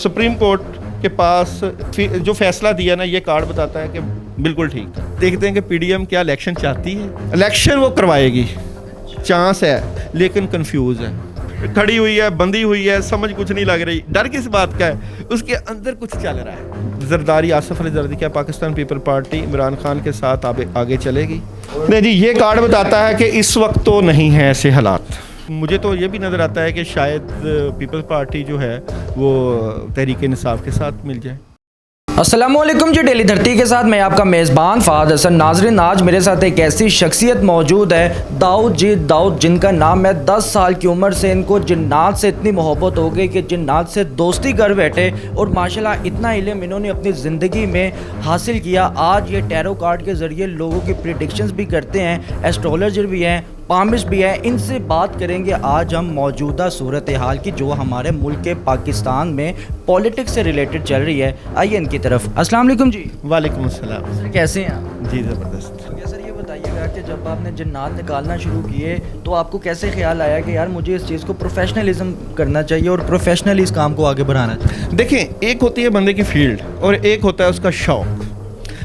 Supreme court के पास जो फैसला दिया ना, ये कार्ड बताता है कि बिल्कुल ठीक था। देखते हैं कि पीडीएम क्या इलेक्शन चाहती है। इलेक्शन वो करवाएगी, चांस है, लेकिन कंफ्यूज है, खड़ी हुई है, बंधी हुई है, समझ कुछ नहीं लग रही। डर किस बात का है? उसके अंदर कुछ चल रहा है। जरदारी, आसिफ अली जरदारी, क्या पाकिस्तान पीपल पार्टी इमरान खान के साथ आगे चलेगी? नहीं जी, ये कार्ड बताता है कि इस वक्त तो नहीं है ऐसे हालात। मुझे तो ये भी नज़र आता है कि शायद पीपल्स पार्टी जो है वो तहरीक इंसाफ के साथ मिल जाए। अस्सलामुअलैकुम जी, डेली धरती के साथ मैं आपका मेज़बान फ़ाद हसन। नाज़रीन, आज मेरे साथ एक ऐसी शख्सियत मौजूद है, दाऊद जी दाऊद, जिनका नाम है। 10 साल की उम्र से इनको जिन्नात से इतनी मोहब्बत हो गई कि जिन्नात से दोस्ती कर बैठे, और माशाल्लाह इतना इल्म इन्होंने अपनी ज़िंदगी में हासिल किया। आज ये टैरो कार्ड के ज़रिए लोगों की प्रेडिक्शंस भी करते हैं, एस्ट्रोलॉजर भी हैं, पामिश भी है। इनसे बात करेंगे आज हम मौजूदा सूरत हाल की, जो हमारे मुल्क के पाकिस्तान में पॉलिटिक्स से रिलेटेड चल रही है। आइए इनकी तरफ। अस्सलाम वालेकुम जी। वालेकुम अस्सलाम। सर कैसे हैं आप? जी ज़बरदस्त। तो सर ये बताइएगा कि जब आपने जिन्नात निकालना शुरू किए तो आपको कैसे ख्याल आया कि यार मुझे इस चीज़ को प्रोफेशनलिज्म करना चाहिए और प्रोफेशनली इस काम को आगे बढ़ाना चाहिए? देखें, एक होती है बंदे की फील्ड और एक होता है उसका शौक़।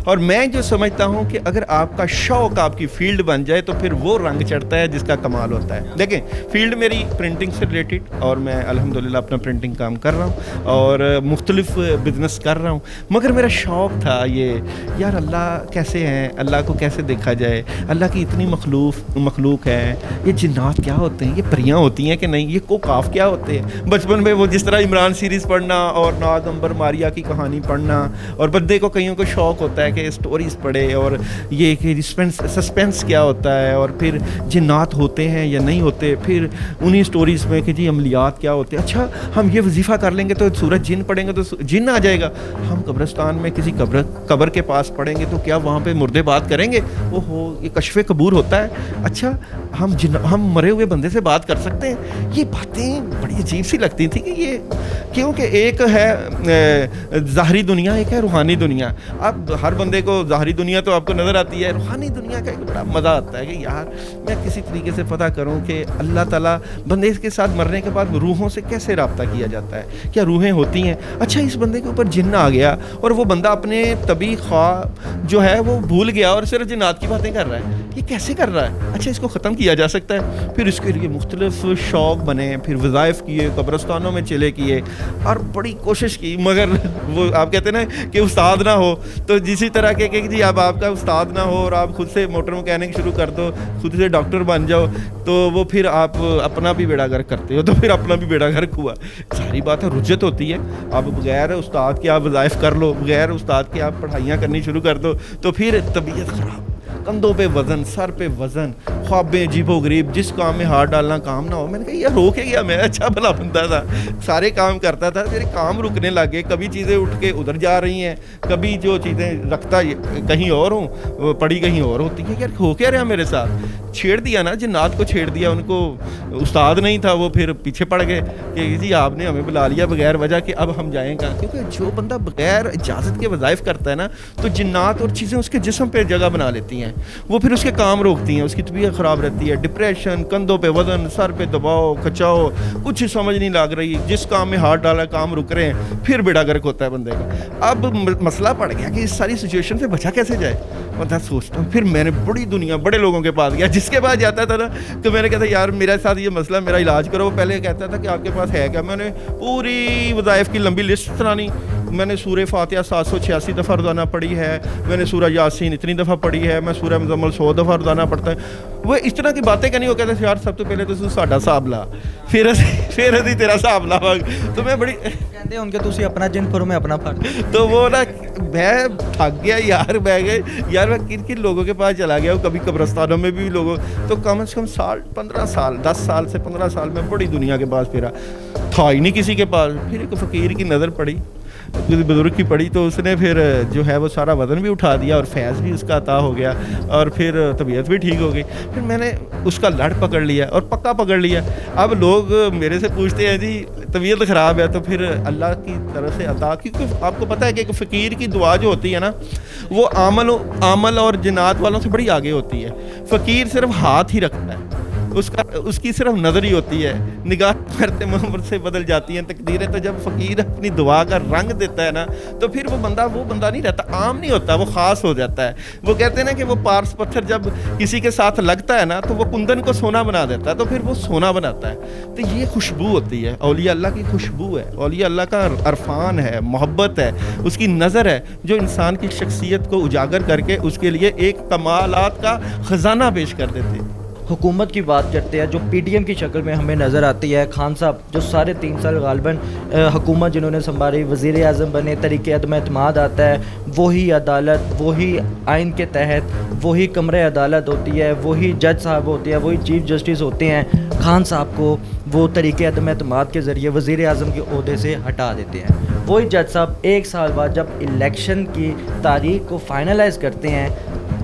और मैं जो समझता हूँ कि अगर आपका शौक़ आपकी फील्ड बन जाए तो फिर वो रंग चढ़ता है जिसका कमाल होता है। देखें, फील्ड मेरी प्रिंटिंग से रिलेटेड, और मैं अल्हम्दुलिल्लाह अपना प्रिंटिंग काम कर रहा हूँ और मुख्तलिफ बिज़नेस कर रहा हूँ। मगर मेरा शौक़ था ये, यार अल्लाह कैसे हैं, अल्लाह को कैसे देखा जाए, अल्लाह की इतनी मखलूक है, ये जिन्नात क्या होते हैं, ये परियाँ होती हैं कि नहीं, ये कोकाफ क्या होते हैं। बचपन में वो जिस तरह इमरान सीरीज़ पढ़ना और नाज अंबर मारिया की कहानी पढ़ना, और बंदे को कईयों को शौक़ होता है कि स्टोरीज पढ़े और ये कि सस्पेंस क्या होता है, और फिर जिन्नात होते हैं या नहीं होते, फिर उन्हीं स्टोरीज़ में कि जी अमलियात क्या होते हैं। अच्छा, हम ये वजीफ़ा कर लेंगे तो सूरज जिन पढ़ेंगे तो जिन आ जाएगा। हम कब्रिस्तान में किसी कब्र के पास पढ़ेंगे तो क्या वहाँ पे मुर्दे बात करेंगे? ओहो, ये कश्फ़े कबूर होता है। अच्छा, हम मरे हुए बंदे से बात कर सकते हैं? ये बातें बड़ी अजीब सी लगती थी कि ये, क्योंकि एक है ज़ाहरी दुनिया, एक है रूहानी दुनिया। अब हर बंदे को ज़ाहरी दुनिया तो आपको नज़र आती है, रूहानी दुनिया का एक बड़ा मज़ा आता है कि यार मैं किसी तरीके से पता करूं कि अल्लाह ताला बंदे के साथ मरने के बाद रूहों से कैसे रब्ता किया जाता है, क्या रूहें होती हैं। अच्छा, इस बंदे के ऊपर जिन्न आ गया और वो बंदा अपने तबी ख्वाब जो है वो भूल गया और सिर्फ जिन्नात की बातें कर रहा है। ये कैसे कर रहा है? अच्छा, इसको ख़त्म किया जा सकता है। फिर इसके लिए मुख्तलिफ शौक़ बने, फिर वज़ाइफ किए, कब्रस्तानों में चले किए और बड़ी कोशिश की, मगर वो आप कहते हैं ना कि उस्ताद ना हो, तो जिसी तरह के कि जी अब आपका उस्ताद ना हो और आप खुद से मोटर मैकेनिक शुरू कर दो, खुद से डॉक्टर बन जाओ, तो वो फिर आप अपना भी बेड़ा गर्क करते हो, तो फिर अपना भी बेड़ा गर्क हुआ। सारी बात है, रुज्जत होती है। आप बगैर उस्ताद के आप वज़ाइफ कर लो, बगैर उस्ताद के आप पढ़ाइयाँ करनी शुरू कर दो, तो फिर तबीयत ख़राब, कंधों पे वज़न, सर पे वज़न, ख्वाबें अजीबो गरीब, जिस काम में हाथ डालना काम ना हो। मैंने कहा यार हो के गया, मैं अच्छा भला बंदा था, सारे काम करता था, मेरे काम रुकने लगे। कभी चीज़ें उठ के उधर जा रही हैं, कभी जो चीज़ें रखता कहीं और हूँ, पड़ी कहीं और होती है। यार हो क्या रहा मेरे साथ? छेड़ दिया ना, जिन्नात को छेड़ दिया। उनको उस्ताद नहीं था, वो फिर पीछे पड़ गए कि जी आपने हमें बुला लिया बगैर वजह के, अब हम जाएंगे। क्योंकि जो बंदा बगैर इजाज़त के वज़ाइफ करता है ना, तो जिन्नात और चीज़ें उसके जिस्म पे जगह बना लेती हैं, वो फिर उसके काम रोकती हैं, उसकी तबीयत ख़राब रहती है, डिप्रेशन, कंधों पे वज़न, सर पे दबाव, खचाओ, कुछ समझ नहीं लग रही, जिस काम में हाथ डाला काम रुक रहे हैं, फिर बेड़ा गर्क होता है बंदे का। अब मसला पड़ गया कि इस सारी सिचुएशन से बचा कैसे जाए। मैं सोचता हूँ, फिर मैंने बड़ी दुनिया बड़े लोगों के पास गया, जिसके पास जाता था ना तो मैंने कहता यार मेरे साथ ये मसला, मेरा इलाज करो। वो पहले कहता था कि आपके पास है क्या? मैंने पूरी वज़ाइफ की लंबी लिस्ट सुनानी। मैंने सूरह फातिहा 786 दफ़ा रोज़ाना पढ़ी है, मैंने सूरह यासीन इतनी दफ़ा पढ़ी है, मैं सूरह मुज़म्मिल 100 दफ़ा रोज़ाना पढ़ता है। वो इस तरह की बातें करनी, वो कहते थे यार सब तो पहले तो साडा हिसाब ला, फिर असी तेरा हिसाब लावांगे। तो मैं बड़ी कहते हैं उनके तुसी अपना जिन फरो में अपना फर्क। तो वो ना मैं थक गया यार, मैं गए यार, मैं किन किन लोगों के पास चला गया। कभी कब्रस्तानों में भी लोगों, तो कम से कम 15 साल 10 साल से 15 साल में बड़ी दुनिया के पास फिरा, था ही नहीं किसी के पास। फिर एक फ़कीर की नज़र पड़ी, किसी बुजुर्ग की पड़ी, तो उसने फिर जो है वो सारा वज़न भी उठा दिया और फैज़ भी उसका अता हो गया और फिर तबीयत भी ठीक हो गई। फिर मैंने उसका लड़ पकड़ लिया और पक्का पकड़ लिया। अब लोग मेरे से पूछते हैं जी तबीयत ख़राब है, तो फिर अल्लाह की तरफ से अता, क्योंकि आपको पता है कि एक फ़कीर की दुआ जो होती है ना, वो आमल और जिन्नात वालों से बड़ी आगे होती है। फ़कीर सिर्फ हाथ ही रखता है, اس کی صرف نظر ہی ہوتی ہے, نگاہ کرتے عمر سے بدل جاتی ہیں تقدیریں. تو جب فقیر اپنی دعا کا رنگ دیتا ہے نا تو پھر وہ بندہ نہیں رہتا, عام نہیں ہوتا, وہ خاص ہو جاتا ہے. وہ کہتے ہیں نا کہ وہ پارس پتھر جب کسی کے ساتھ لگتا ہے نا تو وہ کندن کو سونا بنا دیتا ہے, تو پھر وہ سونا بناتا ہے. تو یہ خوشبو ہوتی ہے, اولیاء اللہ کی خوشبو ہے, اولیاء اللہ کا عرفان ہے, محبت ہے, اس کی نظر ہے جو انسان کی شخصیت کو اجاگر کر کے اس کے لیے ایک کمالات کا خزانہ پیش کر دیتے ہیں. حکومت کی بات کرتے ہیں جو پی ٹی ایم کی شکل میں ہمیں نظر آتی ہے. خان صاحب جو 3.5 سال غالباً حکومت جنہوں نے سنبھالی, وزیر اعظم بنے, طریقے عدم اعتماد آتا ہے, وہی عدالت, وہی آئین کے تحت وہی کمرہ عدالت ہوتی ہے, وہی جج صاحب ہوتے ہیں, وہی چیف جسٹس ہوتے ہیں. خان صاحب کو وہ طریقے عدم اعتماد کے ذریعے وزیر اعظم کے عہدے سے ہٹا دیتے ہیں. وہی جج صاحب 1 سال بعد جب الیکشن کی تاریخ کو فائنلائز کرتے ہیں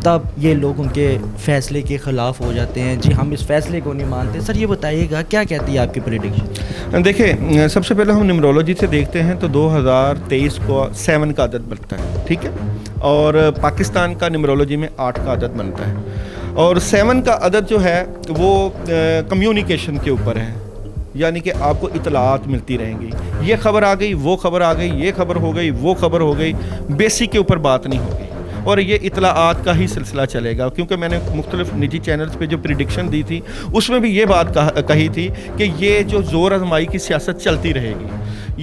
تب یہ لوگ ان کے فیصلے کے خلاف ہو جاتے ہیں. جی ہم اس فیصلے کو نہیں مانتے. سر یہ بتائیے گا کیا کہتی ہے آپ کی پریڈکشن؟ دیکھیں, سب سے پہلے ہم نیمرولوجی سے دیکھتے ہیں تو 2023 کو 7 کا عدد بنتا ہے, ٹھیک ہے, اور پاکستان کا نیمرولوجی میں 8 کا عدد بنتا ہے. اور 7 کا عدد جو ہے وہ کمیونیکیشن کے اوپر ہے, یعنی کہ آپ کو اطلاعات ملتی رہیں گی, یہ خبر آ گئی, وہ خبر آ گئی, یہ خبر ہو گئی, وہ خبر ہو گئی, بیسک کے اوپر بات نہیں ہوگی, اور یہ اطلاعات کا ہی سلسلہ چلے گا. کیونکہ میں نے مختلف نجی چینلز پہ جو پریڈکشن دی تھی اس میں بھی یہ بات کہی تھی کہ یہ جو زور آزمائی کی سیاست چلتی رہے گی.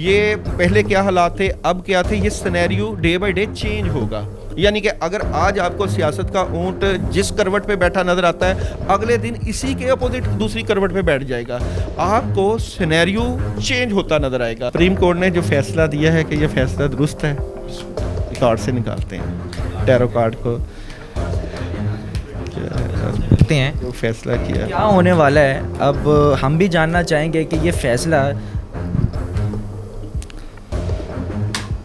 یہ پہلے کیا حالات تھے, اب کیا تھے, یہ scenario day by day change ہوگا. یعنی کہ اگر آج آپ کو سیاست کا اونٹ جس کروٹ پہ بیٹھا نظر آتا ہے, اگلے دن اسی کے اپوزٹ دوسری کروٹ پہ بیٹھ جائے گا. آپ کو سینیریو چینج ہوتا نظر آئے گا. سپریم کورٹ نے جو فیصلہ دیا ہے کہ یہ فیصلہ درست ہے, کارڈ سے نکالتے ہیں ٹیرو کارڈ کو, ہیں جو فیصلہ کیا ہونے والا ہے. اب ہم بھی جاننا چاہیں گے کہ یہ فیصلہ,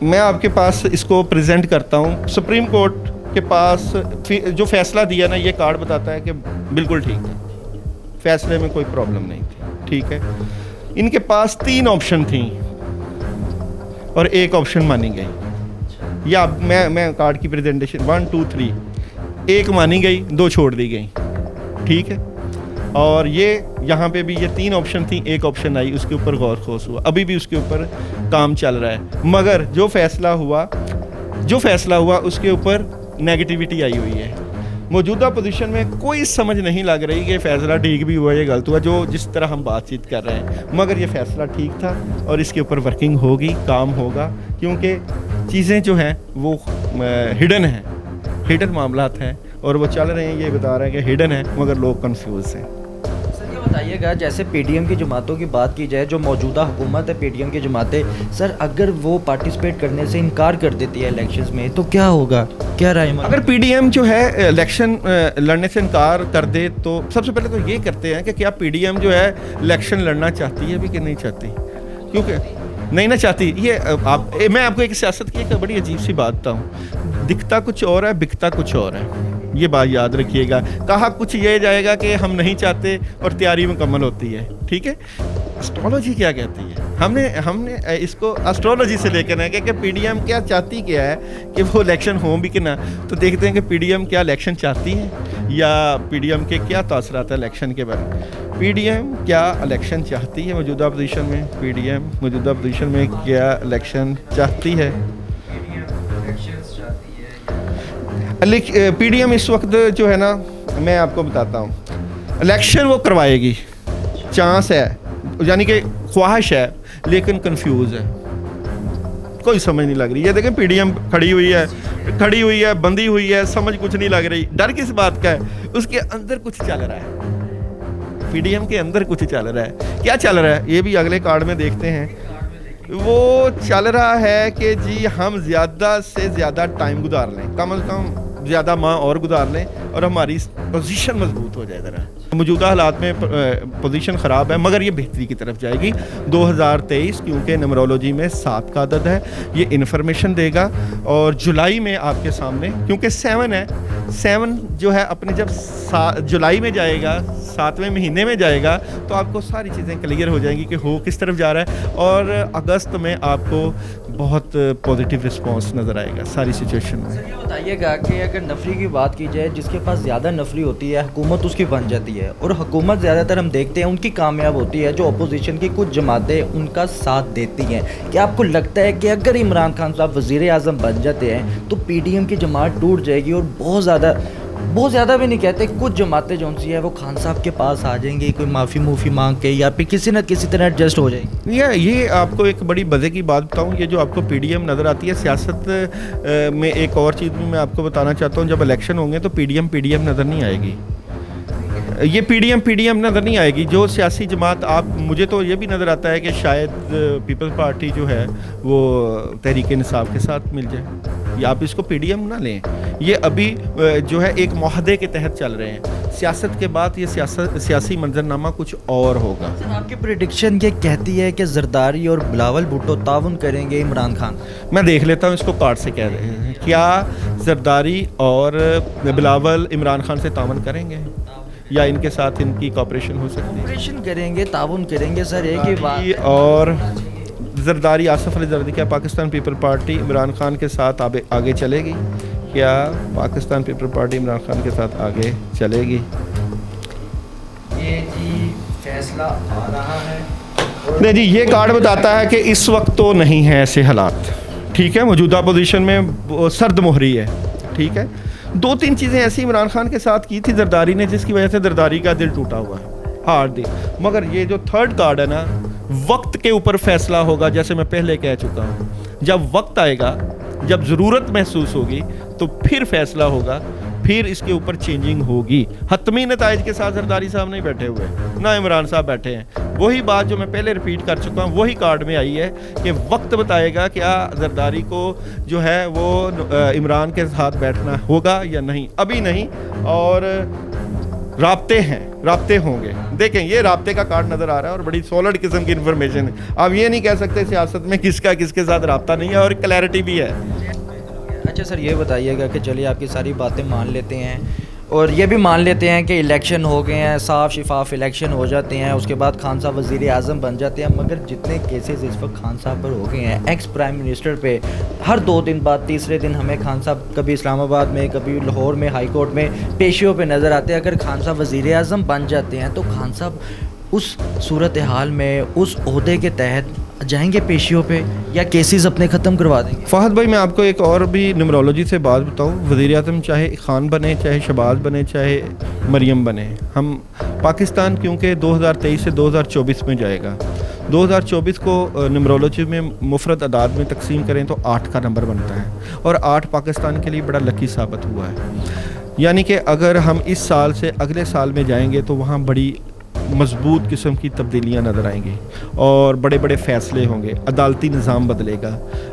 میں آپ کے پاس اس کو پریزنٹ کرتا ہوں. سپریم کورٹ کے پاس جو فیصلہ دیا نا, یہ کارڈ بتاتا ہے کہ بالکل ٹھیک ہے, فیصلے میں کوئی پرابلم نہیں تھی, ٹھیک ہے. ان کے پاس 3 آپشن تھیں اور 1 آپشن مانی گئی. یا میں کارڈ کی پریزنٹیشن 1 2 3, 1 مانی گئی, 2 چھوڑ دی گئی, ٹھیک ہے. اور یہ یہاں پہ بھی یہ 3 آپشن تھیں, 1 آپشن آئی, اس کے اوپر غور خوض ہوا, ابھی بھی اس کے اوپر کام چل رہا ہے. مگر جو فیصلہ ہوا اس کے اوپر نیگیٹیوٹی آئی ہوئی ہے. موجودہ پوزیشن میں کوئی سمجھ نہیں لگ رہی کہ فیصلہ ٹھیک بھی ہوا یا غلط ہوا, جو جس طرح ہم بات چیت کر رہے ہیں. مگر یہ فیصلہ ٹھیک تھا اور اس کے اوپر ورکنگ ہوگی, کام ہوگا, کیونکہ چیزیں جو ہیں وہ ہڈن معاملات ہیں اور وہ چل رہے ہیں. یہ بتا رہے ہیں کہ ہڈن ہے مگر لوگ کنفیوز ہیں. سر یہ بتائیے گا, جیسے پی ٹی ایم کی جماعتوں کی بات کی جائے, جو موجودہ حکومت ہے پی ٹی ایم کی جماعتیں, سر اگر وہ پارٹیسپیٹ کرنے سے انکار کر دیتی ہے الیکشنز میں تو کیا ہوگا, کیا رائے؟ اگر پی ڈی ایم جو ہے الیکشن لڑنے سے انکار کر دے تو سب سے پہلے تو یہ کرتے ہیں کہ کیا پی ڈی ایم جو ہے الیکشن لڑنا چاہتی ہے بھی کہ نہیں چاہتی, کیونکہ نہیں نہ چاہتی. یہ میں آپ کو ایک سیاست کی ایک بڑی عجیب سی بات بتاؤں, دکھتا کچھ اور ہے, بکتا کچھ اور ہے. یہ بات یاد رکھیے گا. کہا کچھ یہ جائے گا کہ ہم نہیں چاہتے اور تیاری مکمل ہوتی ہے, ٹھیک ہے. اسٹرالوجی کیا کہتی ہے, ہم نے اس کو اسٹرالوجی سے لے کر کہ پی ڈی ایم کیا چاہتی کیا ہے کہ وہ الیکشن ہوں بھی کہ نہ. تو دیکھتے ہیں کہ پی ڈی ایم کیا الیکشن چاہتی ہے یا پی ڈی ایم کے کیا تاثرات ہیں الیکشن کے بارے میں. پی ڈی ایم کیا الیکشن چاہتی ہے موجودہ پوزیشن میں, پی ڈی ایم موجودہ پوزیشن میں کیا الیکشن چاہتی ہے. پی ڈی ایم اس وقت جو ہے نا, میں آپ کو بتاتا ہوں, الیکشن وہ کروائے گی, چانس ہے, یعنی کہ خواہش ہے, لیکن کنفیوز ہے, کوئی سمجھ نہیں لگ رہی. یہ دیکھیں پی ڈی ایم کھڑی ہوئی ہے, بندھی ہوئی ہے, سمجھ کچھ نہیں لگ رہی. ڈر کس بات کا ہے, اس کے اندر کچھ چل رہا ہے, پی ڈی ایم کے اندر کچھ چل رہا ہے. کیا چل رہا ہے یہ بھی اگلے کارڈ میں دیکھتے ہیں. وہ چل رہا ہے کہ جی ہم زیادہ سے زیادہ ٹائم گزار لیں, کم از کم زیادہ ماہ اور گزار لیں اور ہماری پوزیشن مضبوط ہو جائے. ذرا موجودہ حالات میں پوزیشن خراب ہے مگر یہ بہتری کی طرف جائے گی. 2023 کیونکہ نمرولوجی میں 7 کا عدد ہے, یہ انفارمیشن دے گا. اور جولائی میں آپ کے سامنے, کیونکہ 7 ہے, 7 جو ہے اپنے جب جولائی میں جائے گا, 7ویں مہینے میں جائے گا, تو آپ کو ساری چیزیں کلیئر ہو جائیں گی کہ ہو کس طرف جا رہا ہے. اور اگست میں آپ کو बहुत पॉजिटिव रिस्पांस नज़र आएगा सारी सिचुएशन में। सर ये बताइएगा कि अगर नफरी की बात की जाए, जिसके पास ज़्यादा नफरी होती है हुकूमत उसकी बन जाती है, और हुकूमत ज़्यादातर हम देखते हैं उनकी कामयाब होती है जो अपोजिशन की कुछ जमातें उनका साथ देती हैं। क्या आपको लगता है कि अगर इमरान खान साहब वज़ीर आज़म बन जाते हैं तो PDM की जमात टूट जाएगी और बहुत ज़्यादा भी नहीं कहते, कुछ जमातें जो सी है वो खान साहब के पास आ जाएंगी कोई माफ़ी मांग के, या फिर किसी न किसी तरह एडजस्ट हो जाएगी? ये आपको एक बड़ी मज़े की बात बताऊं, ये जो आपको PDM नज़र आती है सियासत में, एक और चीज़ भी मैं आपको बताना चाहता हूं, जब इलेक्शन होंगे तो PDM नज़र नहीं आएगी। ये PDM नज़र नहीं आएगी। जो सियासी जमात मुझे तो ये भी नज़र आता है कि शायद पीपल्स पार्टी जो है वो तहरीक इंसाफ के साथ मिल जाए, या आप इसको PDM ना लें। ये अभी जो है एक मुआहदे के तहत चल रहे हैं, सियासत के बाद ये सियासी मंजरनामा कुछ और होगा। सर आपकी प्रेडिक्शन ये कहती है कि जरदारी और बिलावल भुट्टो ताउन करेंगे इमरान खान? मैं देख लेता हूँ इसको कार्ड से कह रहे हैं, क्या जरदारी और बिलावल इमरान खान से तावन करेंगे या इनके साथ इनकी कॉपरेशन हो सकती है? कॉपरेशन करेंगे, ताउन करेंगे। सर एक ही बात, और जरदारी आसिफ अली जरदारी, क्या पाकिस्तान पीपल पार्टी इमरान खान के साथ आगे चलेगी? क्या पाकिस्तान पीपल पार्टी इमरान खान के साथ आगे चलेगी? ये जी फैसला आ रहा है। नहीं जी, ये कार्ड बताता है कि इस वक्त तो नहीं है ऐसे हालात, ठीक है। मौजूदा पोजीशन में सर्द मोहरी है, ठीक है। 2-3 चीज़ें ऐसी इमरान खान के साथ की थी जरदारी ने जिसकी वजह से जरदारी का दिल टूटा हुआ है, हार्ड दिल। मगर ये जो थर्ड कार्ड है ना, वक्त के ऊपर फैसला होगा, जैसे मैं पहले कह चुका हूँ। जब वक्त आएगा, जब ज़रूरत महसूस होगी तो फिर फैसला होगा, फिर इसके ऊपर चेंजिंग होगी। हतमी नताइज के साथ जरदारी साहब नहीं बैठे हुए, ना इमरान साहब बैठे हैं। वही बात जो मैं पहले रिपीट कर चुका हूँ, वही कार्ड में आई है कि वक्त बताएगा क्या जरदारी को जो है वो इमरान के साथ बैठना होगा या नहीं। अभी नहीं, और राब्ते होंगे। देखें, ये राब्ते का कार्ड नज़र आ रहा है और बड़ी सॉलिड किस्म की इन्फॉर्मेशन है। आप ये नहीं कह सकते सियासत में किसके साथ राब्ता नहीं है, और क्लैरिटी भी है। अच्छा सर ये बताइएगा कि चलिए आपकी सारी बातें मान लेते हैं, और ये भी मान लेते हैं कि इलेक्शन हो गए हैं, साफ शिफाफ इलेक्शन हो जाते हैं, उसके बाद खान साहब वज़ीर आज़म बन जाते हैं। मगर जितने केसेस इस वक्त खान साहब पर हो गए हैं, एक्स प्राइम मिनिस्टर पे, हर 2 दिन बाद तीसरे दिन हमें खान साहब कभी इस्लामाबाद में, कभी लाहौर में, हाई कोर्ट में पेशियों पे नज़र आते हैं। अगर खान साहब वज़ीर आज़म बन जाते हैं तो खान साहब उस सूरत हाल में, उस ओहदे के तहत जाएंगे पेशियों पे, या केसेस अपने ख़त्म करवा देंगे? फहद भाई, मैं आपको एक और भी न्यूमरोलॉजी से बात बताऊँ। वज़ीर आज़म चाहे खान बने, चाहे शहबाज बने, चाहे मरियम बने, हम पाकिस्तान क्योंकि 2023 से 2024 में जाएगा। 2024 को न्यूमरोलॉजी में मुफरद अदाद में तकसीम करें तो 8 का नंबर बनता है, और 8 पाकिस्तान के लिए बड़ा लकी साबित हुआ है। यानी कि अगर हम इस साल से अगले साल में जाएंगे तो वहाँ बड़ी मजबूत किस्म की तब्दीलियाँ नज़र आएंगी, और बड़े बड़े फ़ैसले होंगे, अदालती निज़ाम बदलेगा,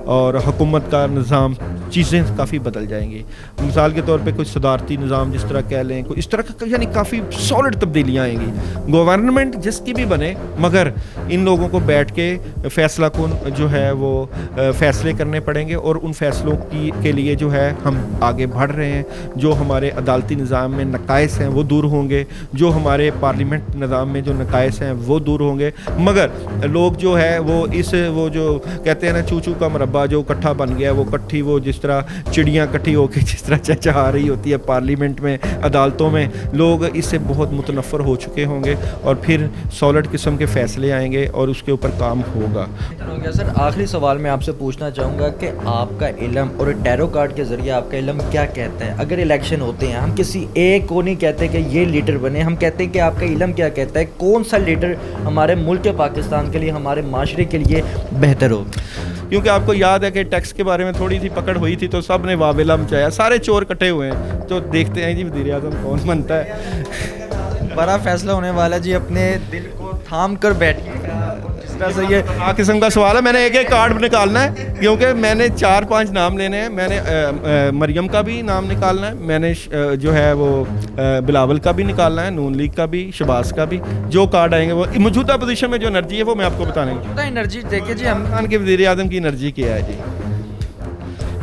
और हुकूमत का निज़ाम, चीज़ें काफ़ी बदल जाएंगी। मिसाल के तौर पे कोई सदारती निज़ाम जिस तरह कह लें, कोई इस तरह का, यानी काफ़ी सॉलिड तब्दीलियाँ आएंगी। गवर्नमेंट जिसकी भी बने, मगर इन लोगों को बैठ के फ़ैसला कौन जो है वो फ़ैसले करने पड़ेंगे, और उन फ़ैसलों के लिए जो है हम आगे बढ़ रहे हैं। जो हमारे अदालती निज़ाम में नकाइस हैं वो दूर होंगे, जो हमारे पार्लियामेंट निज़ाम में जो नकाइस हैं वो दूर होंगे। मगर लोग जो है वो जो कहते हैं ना, चूचू का मरब्बा जो इकट्ठा बन गया, वो इकट्ठी, वो जिस तरह चिड़ियाँ इकट्ठी होकर जिस तरह चहचहा रही होती है पार्लियामेंट में, अदालतों में, लोग इससे बहुत मुतनफ़र हो चुके होंगे, और फिर सॉलिड किस्म के फ़ैसले आएंगे और उसके ऊपर काम होगा। हो गया सर, आखिरी सवाल मैं आपसे पूछना चाहूँगा कि आपका इल्म और टैरो कार्ड के ज़रिए आपका इल्म क्या कहता है? अगर इलेक्शन होते हैं, हम किसी एक को नहीं कहते कि ये लीडर बने, हम कहते हैं कि आपका इल्म क्या कहता है, कौन सा लीडर हमारे मुल्क पाकिस्तान के लिए, हमारे माशरे के लिए बेहतर हो? क्योंकि आपको याद है कि टैक्स के बारे में थोड़ी सी पकड़ हुई थी तो सब ने वावेला मचाया, सारे चोर कटे हुए हैं। तो देखते हैं जी वज़ीर आज़म कौन बनता है। बड़ा फैसला होने वाला जी, अपने दिल को थाम कर बैठिएगा। जिस तरह से ये किस्म का सवाल है, मैंने एक कार्ड निकालना है, क्योंकि मैंने 4-5 नाम लेने हैं। मैंने मरियम का भी नाम निकालना है, मैंने जो है वो बिलावल का भी निकालना है, नून लीग का भी, शहबाज का भी। जो कार्ड आएंगे वो मौजूदा पोजीशन में जो एनर्जी है वो मैं आपको बताने मौजूदा एनर्जी देखिए जी, हम खान के वज़ीर आज़म की एनर्जी क्या है जी?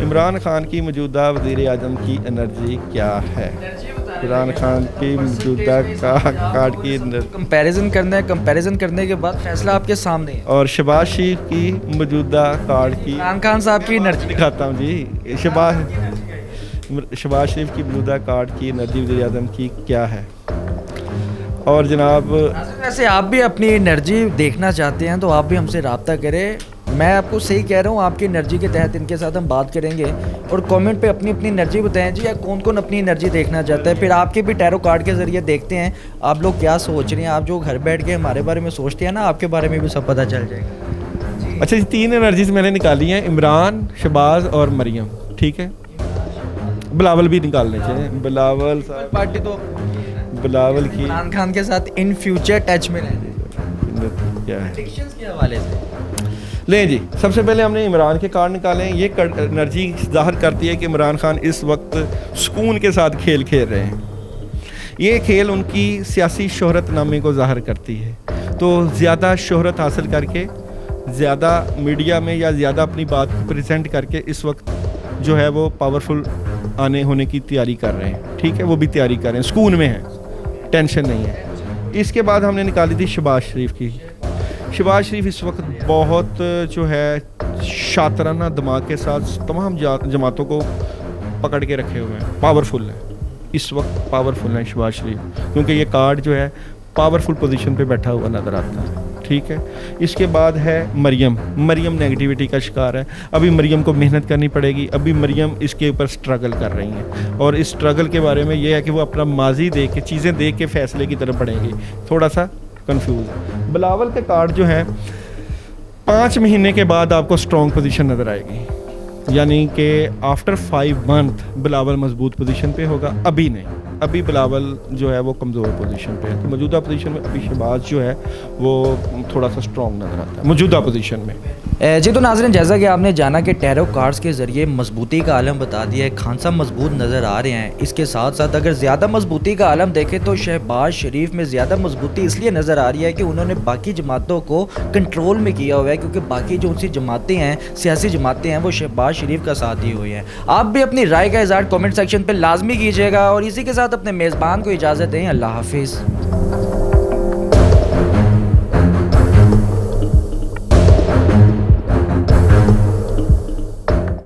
इमरान खान की मौजूदा वज़ीर आज़म की एनर्जी क्या है? एनर्जी बता इमरान खान की मौजूदा कार्ड की कंपैरिजन करने के बाद फैसला आपके सामने है। और शहबाज शरीफ की मौजूदा कार्ड की इमरान खान साहब की एनर्जी दिखाता हूँ जी। शहबाज शरीफ की मौजूदा कार्ड की एनर्जी वज़ीर आज़म की क्या है। और जनाब वैसे आप भी अपनी एनर्जी देखना चाहते हैं तो आप भी हमसे रब्ता करें। मैं आपको सही कह रहा हूँ, आपकी एनर्जी के तहत इनके साथ हम बात करेंगे और कमेंट पे अपनी अपनी एनर्जी बताएं जी, या कौन कौन अपनी एनर्जी देखना चाहता है। फिर आपके भी टैरो कार्ड के ज़रिए देखते हैं आप लोग क्या सोच रहे हैं। आप जो घर बैठ के हमारे बारे में सोचते हैं ना, आपके बारे में भी सब पता चल जाएगा। अच्छा जी, 3 एनर्जीज मैंने निकाली हैं, इमरान, शहबाज और मरियम, ठीक है। बिलावल भी निकालने चाहिए। बिलावल पार्टी तो बिलावल की इमरान खान के साथ इन फ्यूचर टच में रहते क्या है एडिक्शंस के हवाले से। लें जी, सबसे पहले हमने इमरान के कार्ड निकाले हैं। ये एनर्जी ज़ाहिर करती है कि इमरान खान इस वक्त सुकून के साथ खेल खेल रहे हैं। ये खेल उनकी सियासी शोहरतनामे को ज़ाहिर करती है। तो ज़्यादा शोहरत हासिल करके, ज़्यादा मीडिया में या ज़्यादा अपनी बात को प्रेजेंट करके इस वक्त जो है वो पावरफुल आने होने की तैयारी कर रहे हैं, ठीक है। वो भी तैयारी कर रहे हैं, सुकून में हैं, टेंशन नहीं है। इसके बाद हमने निकाली थी शहबाज शरीफ की। शहबाज शरीफ इस वक्त बहुत जो है शातराना दिमाग के साथ तमाम जमातों को पकड़ के रखे हुए हैं, पावरफुल है इस वक्त, पावरफुल है शहबाज शरीफ, क्योंकि ये कार्ड जो है पावरफुल पोजीशन पे बैठा हुआ नज़र आता है, ठीक है। इसके बाद है मरियम। मरियम नेगेटिविटी का शिकार है। अभी मरियम को मेहनत करनी पड़ेगी। अभी मरियम इसके ऊपर स्ट्रगल कर रही हैं और इस स्ट्रगल के बारे में ये है कि वो अपना माजी देख के, चीज़ें देख के फैसले की तरफ बढ़ेंगी। थोड़ा सा कंफ्यूज है। बिलावल के कार्ड जो है 5 महीने के बाद आपको स्ट्रॉन्ग पोजीशन नज़र आएगी, यानी कि आफ्टर 5 मंथ बिलावल मजबूत पोजीशन पे होगा। अभी नहीं, अभी बिलावल जो है वो कमज़ोर पोजीशन पे है। तो मौजूदा पोजीशन में अभी शहबाज जो है वो थोड़ा सा स्ट्रॉन्ग नज़र आता है मौजूदा पोजीशन में। जी तो नाज़रीन, जैसा कि आपने जाना कि टैरो कार्ड्स के ज़रिए मजबूती का आलम बता दिया है, खान साहब मजबूत नज़र आ रहे हैं। इसके साथ साथ अगर ज़्यादा मजबूती का आलम देखें तो शहबाज शरीफ में ज़्यादा मजबूती इसलिए नज़र आ रही है कि उन्होंने बाकी जमातों को कंट्रोल में किया हुआ है, क्योंकि बाकी जो उनसी जमातें हैं, सियासी जमातें हैं, वो शहबाज शरीफ का साथ दिए हुए हैं। आप भी अपनी राय का इज़हार कमेंट सेक्शन पर लाजमी कीजिएगा और इसी के साथ अपने मेज़बान को इजाज़त दें। अल्लाह हाफिज़।